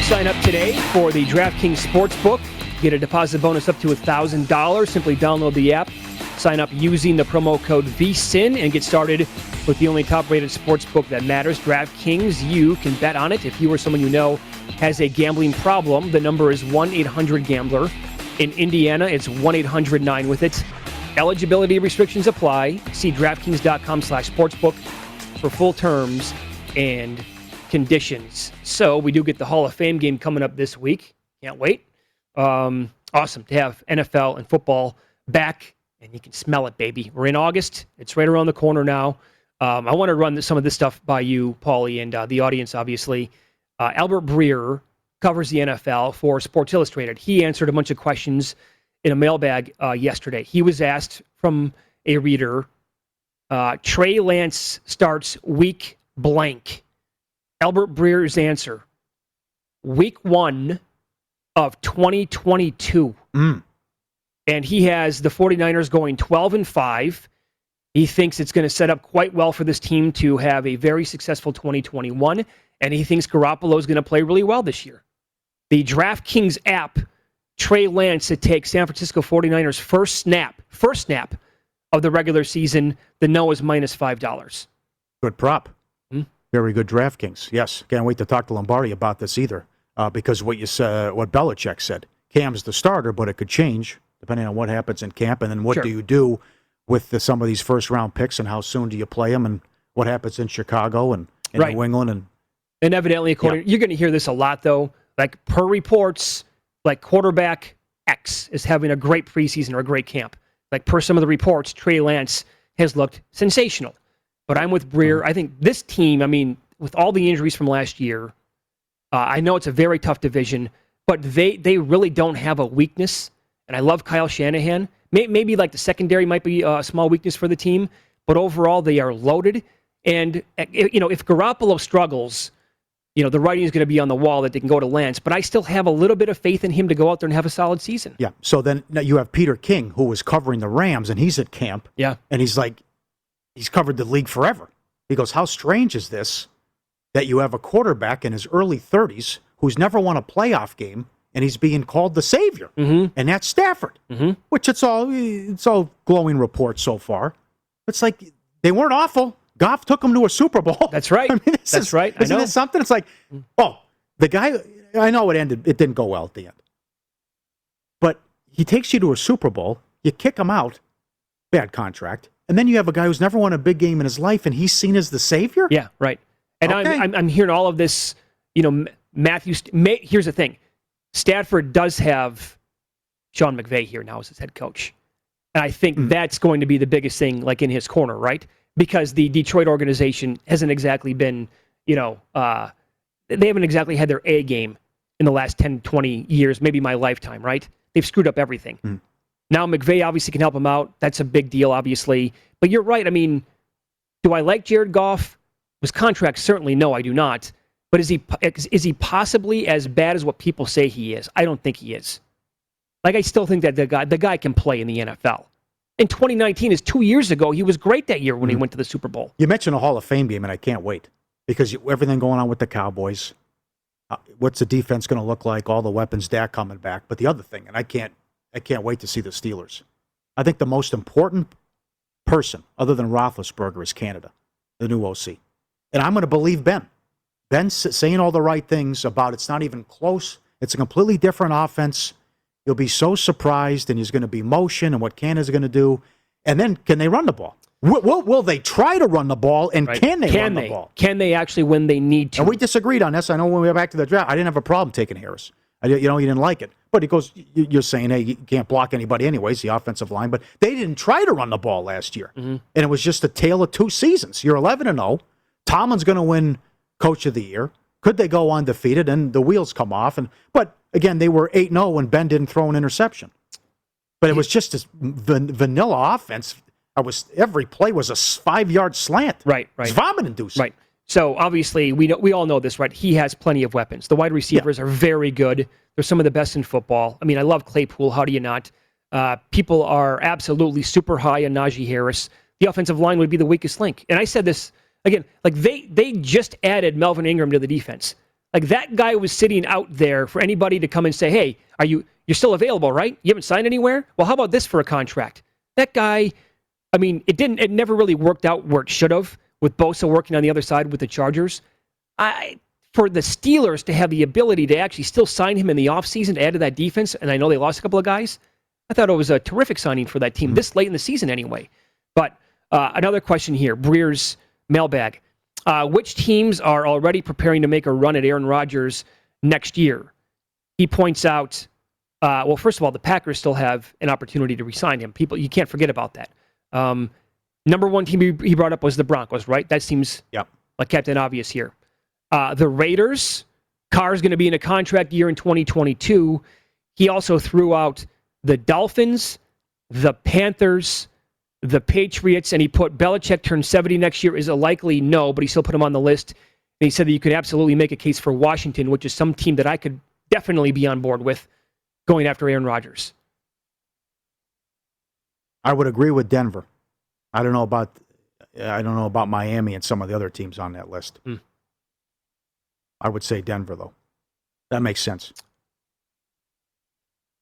Sign up today for the DraftKings Sportsbook. Get a deposit bonus up to $1,000. Simply download the app, sign up using the promo code VSIN, and get started with the only top-rated sportsbook that matters, DraftKings. You can bet on it. If you or someone you know has a gambling problem, the number is 1-800-GAMBLER. In Indiana, it's 1-800-9-WITH-IT. Eligibility restrictions apply. See DraftKings.com/sportsbook for full terms and conditions. So we do get the Hall of Fame game coming up this week. Can't wait. Awesome to have NFL and football back, and you can smell it, baby. We're in August. It's right around the corner now. I want to run some of this stuff by you, Paulie, and the audience, obviously. Albert Breer covers the NFL for Sports Illustrated. He answered a bunch of questions in a mailbag yesterday. He was asked from a reader, Trey Lance starts week blank. Albert Breer's answer, week 1 of 2022. And he has the 49ers going 12-5. He thinks it's going to set up quite well for this team to have a very successful 2021, and he thinks Garoppolo is going to play really well this year. The DraftKings app, Trey Lance, to take San Francisco 49ers first snap of the regular season, the no is -$5. Good prop. Very good DraftKings. Yes, can't wait to talk to Lombardi about this either, because what Belichick said, Cam's the starter, but it could change depending on what happens in camp, and then what do you do with some of these first-round picks, and how soon do you play them, and what happens in Chicago and in New England. And evidently, you're going to hear this a lot, though. Like, per reports, like quarterback X is having a great preseason or a great camp. Like, per some of the reports, Trey Lance has looked sensational. But I'm with Breer. I think this team, with all the injuries from last year, I know it's a very tough division, but they really don't have a weakness. And I love Kyle Shanahan. Maybe like the secondary might be a small weakness for the team, but overall they are loaded. And if Garoppolo struggles, the writing is going to be on the wall that they can go to Lance. But I still have a little bit of faith in him to go out there and have a solid season. Yeah. So then now you have Peter King, who was covering the Rams, and he's at camp. Yeah. And he's covered the league forever. He goes, how strange is this that you have a quarterback in his early 30s who's never won a playoff game, and he's being called the savior, and that's Stafford, which it's all glowing reports so far. It's like they weren't awful. Goff took him to a Super Bowl. That's right. I mean, that's right. Isn't it something? It's like, the guy. I know it ended. It didn't go well at the end, but he takes you to a Super Bowl. You kick him out, bad contract, and then you have a guy who's never won a big game in his life, and he's seen as the savior. Yeah, right. And okay. I'm hearing all of this. Here's the thing. Stafford does have Sean McVay here now as his head coach. And I think that's going to be the biggest thing, like in his corner, right? Because the Detroit organization hasn't exactly been, they haven't exactly had their A game in the last 10, 20 years, maybe my lifetime, right? They've screwed up everything. Now McVay obviously can help him out. That's a big deal, obviously. But you're right. I mean, do I like Jared Goff? His contract, certainly no, I do not. But is he possibly as bad as what people say he is? I don't think he is. I still think that the guy can play in the NFL. In 2019 is 2 years ago. He was great that year when he went to the Super Bowl. You mentioned a Hall of Fame game, and I can't wait because everything going on with the Cowboys. What's the defense going to look like? All the weapons, Dak coming back. But the other thing, and I can't wait to see the Steelers. I think the most important person, other than Roethlisberger, is Canada, the new OC. And I'm going to believe Ben. Ben's saying all the right things about it's not even close. It's a completely different offense. You'll be so surprised, and there's going to be motion and what Canada's going to do. And then, can they run the ball? Will they try to run the ball, and can they run the ball? Can they actually when they need to? And we disagreed on this. I know when we went back to the draft, I didn't have a problem taking Harris. You didn't like it. But he goes, you're saying, hey, you can't block anybody anyways, the offensive line. But they didn't try to run the ball last year. And it was just a tale of two seasons. You're 11-0. Tomlin's going to win Coach of the Year. Could they go undefeated? And the wheels come off. But again, they were 8-0 when Ben didn't throw an interception. But it was just this vanilla offense. Every play was a 5-yard slant. Right. It's vomit-inducing. Right. So obviously, we all know this, right? He has plenty of weapons. The wide receivers are very good. They're some of the best in football. I mean, I love Claypool. How do you not? People are absolutely super high on Najee Harris. The offensive line would be the weakest link. And I said this again, they just added Melvin Ingram to the defense. That guy was sitting out there for anybody to come and say, hey, you're still available, right? You haven't signed anywhere? Well, how about this for a contract? That guy, I mean, it never really worked out where it should have, with Bosa working on the other side with the Chargers. For the Steelers to have the ability to actually still sign him in the offseason to add to that defense, and I know they lost a couple of guys, I thought it was a terrific signing for that team, this late in the season anyway. But another question here, Breer's mailbag. Which teams are already preparing to make a run at Aaron Rodgers next year? He points out, well, first of all, the Packers still have an opportunity to re-sign him. You can't forget about that. Number one team he brought up was the Broncos, right? That seems like Captain Obvious here. The Raiders, Carr's going to be in a contract year in 2022. He also threw out the Dolphins, the Panthers, the Patriots, and he put Belichick turns 70 next year is a likely no, but he still put him on the list. And he said that you could absolutely make a case for Washington, which is some team that I could definitely be on board with going after Aaron Rodgers. I would agree with Denver. I don't know about Miami and some of the other teams on that list. I would say Denver, though. That makes sense.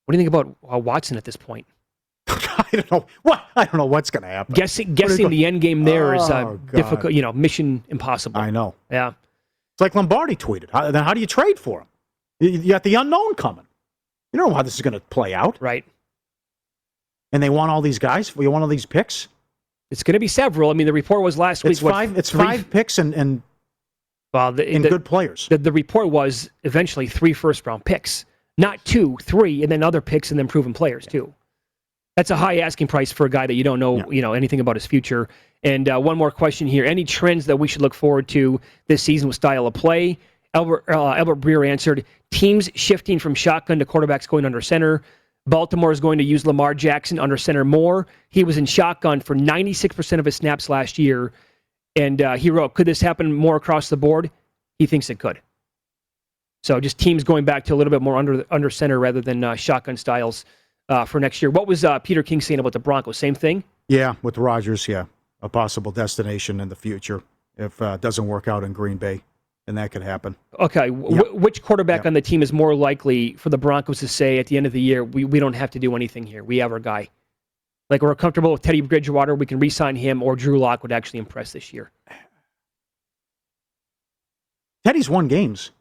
What do you think about Watson at this point? I don't know. I don't know what's going to happen. Guessing the end game there is difficult. Mission impossible. I know. Yeah. It's like Lombardi tweeted. Then how do you trade for him? You got the unknown coming. You don't know how this is going to play out. Right. And they want all these guys. You want all these picks. It's going to be several. I mean, the report was last week. It's five picks and good players. The report was eventually 3 first-round picks, not 2, 3, and then other picks and then proven players too. That's a high asking price for a guy that you don't know, anything about his future. And one more question here. Any trends that we should look forward to this season with style of play? Albert Breer answered, teams shifting from shotgun to quarterbacks going under center. Baltimore is going to use Lamar Jackson under center more. He was in shotgun for 96% of his snaps last year. And he wrote, could this happen more across the board? He thinks it could. So just teams going back to a little bit more under center rather than shotgun styles for next year. What was Peter King saying about the Broncos? Same thing? Yeah, with Rodgers, yeah. A possible destination in the future if it doesn't work out in Green Bay, and that could happen. Okay, which quarterback on the team is more likely for the Broncos to say at the end of the year, we don't have to do anything here. We have our guy. Like, we're comfortable with Teddy Bridgewater. We can re-sign him, or Drew Lock would actually impress this year. Teddy's won games.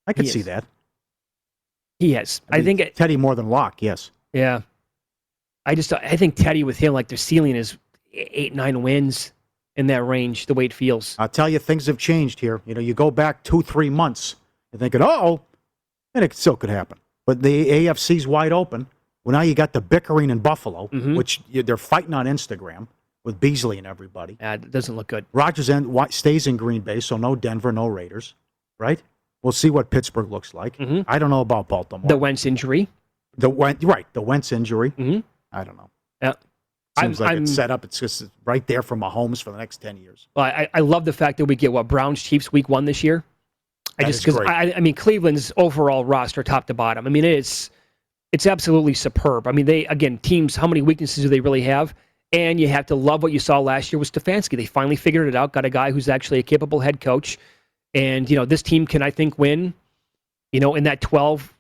I could see that. He has. I think Teddy more than Lock, yes. Yeah. I think Teddy with him, like, their ceiling is 8-9 wins in that range, the way it feels. I'll tell you, things have changed here. You go back 2-3 months, you're thinking, and it still could happen. But the AFC's wide open. Well, now you got the bickering in Buffalo, which they're fighting on Instagram with Beasley and everybody. It doesn't look good. Rodgers stays in Green Bay, so no Denver, no Raiders, right? We'll see what Pittsburgh looks like. I don't know about Baltimore. The Wentz injury. The Wentz injury. I don't know. Yeah. Seems like it's set up. It's just right there for Mahomes for the next 10 years. Well, I love the fact that we get, Browns Chiefs week 1 this year. I mean, Cleveland's overall roster, top to bottom. I mean, it's absolutely superb. I mean, teams, how many weaknesses do they really have? And you have to love what you saw last year with Stefanski. They finally figured it out, got a guy who's actually a capable head coach. And, this team can, I think, win, in that 12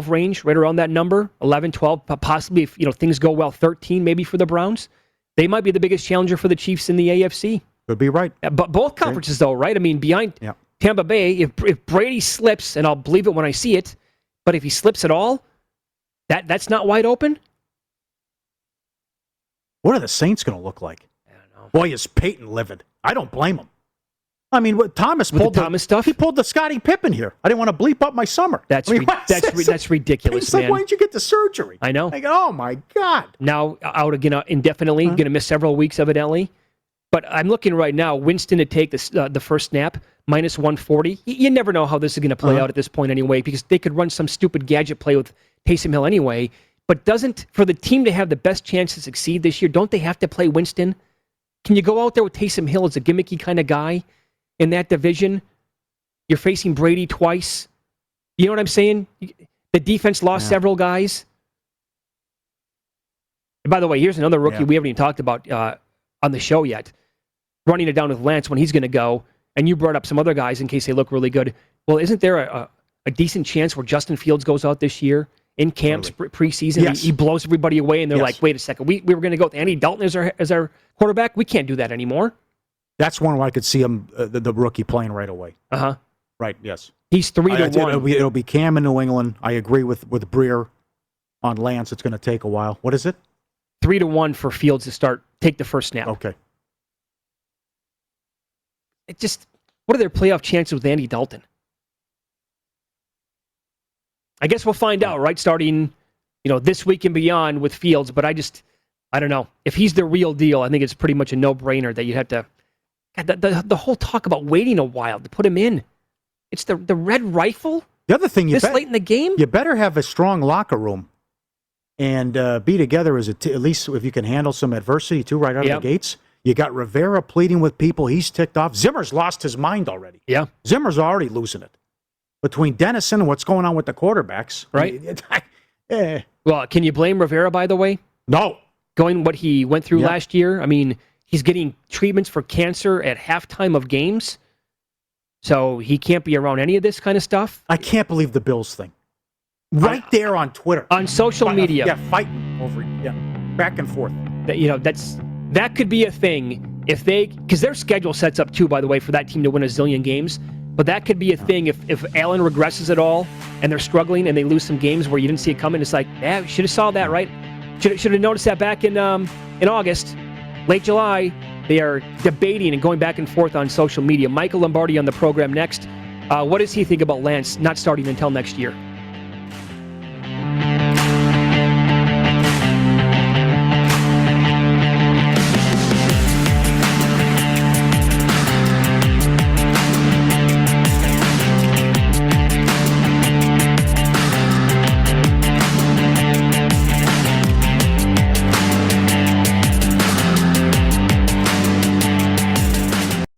range, right around that number, 11, 12, possibly if, things go well, 13 maybe for the Browns. They might be the biggest challenger for the Chiefs in the AFC. Could be right. But both conferences, though, right? I mean, behind Tampa Bay, if Brady slips, and I'll believe it when I see it, but if he slips at all, that's not wide open. What are the Saints going to look like? I don't know. Boy, is Peyton livid. I don't blame him. I mean, what Thomas pulled stuff? He pulled the Scottie Pippen here. I didn't want to bleep up my summer. That's ridiculous, it's like, why didn't you get the surgery? I know. Like, oh my God. Now out again indefinitely. Going to miss several weeks evidently. But I'm looking right now. Winston to take the first snap minus 140. You never know how this is going to play out at this point anyway, because they could run some stupid gadget play with Taysom Hill anyway. But for the team to have the best chance to succeed this year, don't they have to play Winston? Can you go out there with Taysom Hill as a gimmicky kind of guy? In that division, you're facing Brady twice. You know what I'm saying? The defense lost several guys. And by the way, here's another rookie we haven't even talked about on the show yet. Running it down with Lance when he's going to go. And you brought up some other guys in case they look really good. Well, isn't there a decent chance where Justin Fields goes out this year in camps preseason? Yes. He blows everybody away, and they're like, wait a second. We were going to go with Andy Dalton as our quarterback. We can't do that anymore. That's one where I could see him, the rookie playing right away. Right, yes. He's 3-1. It'll be Cam in New England. I agree with Breer on Lance. It's going to take a while. What is it? 3-1 for Fields to take the first snap. Okay. What are their playoff chances with Andy Dalton? I guess we'll find out, right? Starting, this week and beyond with Fields. But I don't know. If he's the real deal, I think it's pretty much a no-brainer that you have to. God, the whole talk about waiting a while to put him in. It's the red rifle. The other thing, late in the game, you better have a strong locker room and be together as at least if you can handle some adversity too, right out of the gates. You got Rivera pleading with people. He's ticked off. Zimmer's lost his mind already. Yeah, Zimmer's already losing it. Between Dennison and what's going on with the quarterbacks, right? Well, can you blame Rivera? By the way, no. Going what he went through last year. I mean, he's getting treatments for cancer at halftime of games. So he can't be around any of this kind of stuff. I can't believe the Bills thing. Right there on Twitter. On social media. Yeah, fighting over it. Back and forth. That could be a thing if because their schedule sets up too, by the way, for that team to win a zillion games. But that could be a thing if Allen regresses at all and they're struggling and they lose some games where you didn't see it coming. It's like, we should have saw that, right? Should have noticed that back in August, late July. They are debating and going back and forth on social media. Michael Lombardi on the program next. What does he think about Lance not starting until next year?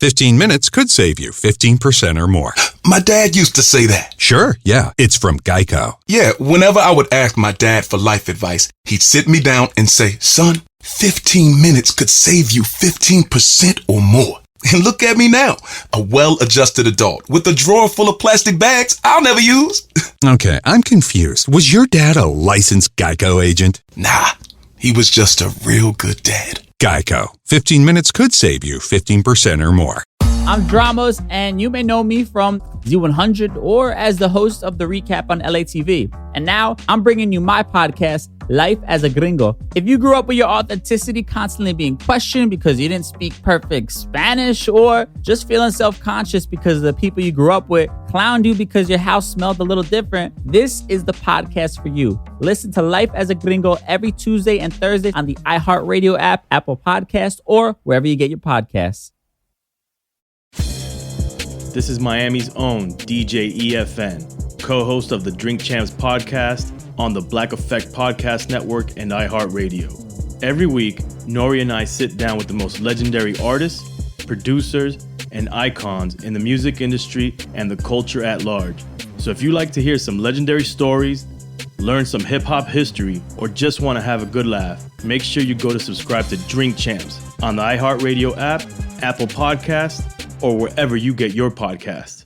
15 minutes could save you 15% or more. My dad used to say that. Sure, yeah. It's from Geico. Yeah, whenever I would ask my dad for life advice, he'd sit me down and say, son, 15 minutes could save you 15% or more. And look at me now, a well-adjusted adult with a drawer full of plastic bags I'll never use. Okay, I'm confused. Was your dad a licensed Geico agent? Nah, he was just a real good dad. Geico. 15 minutes could save you 15% or more. I'm Dramos, and you may know me from Z100 or as the host of the recap on LATV. And now I'm bringing you my podcast, Life as a Gringo. If you grew up with your authenticity constantly being questioned because you didn't speak perfect Spanish, or just feeling self-conscious because the people you grew up with clowned you because your house smelled a little different, this is the podcast for you. Listen to Life as a Gringo every Tuesday and Thursday on the iHeartRadio app, Apple Podcast, or wherever you get your podcasts. This is Miami's own DJ EFN, co-host of the Drink Champs podcast on the Black Effect Podcast Network and iHeartRadio. Every week, Nori and I sit down with the most legendary artists, producers, and icons in the music industry and the culture at large. So if you like to hear some legendary stories, learn some hip-hop history, or just want to have a good laugh, make sure you go to subscribe to Drink Champs on the iHeartRadio app, Apple Podcasts, or wherever you get your podcasts.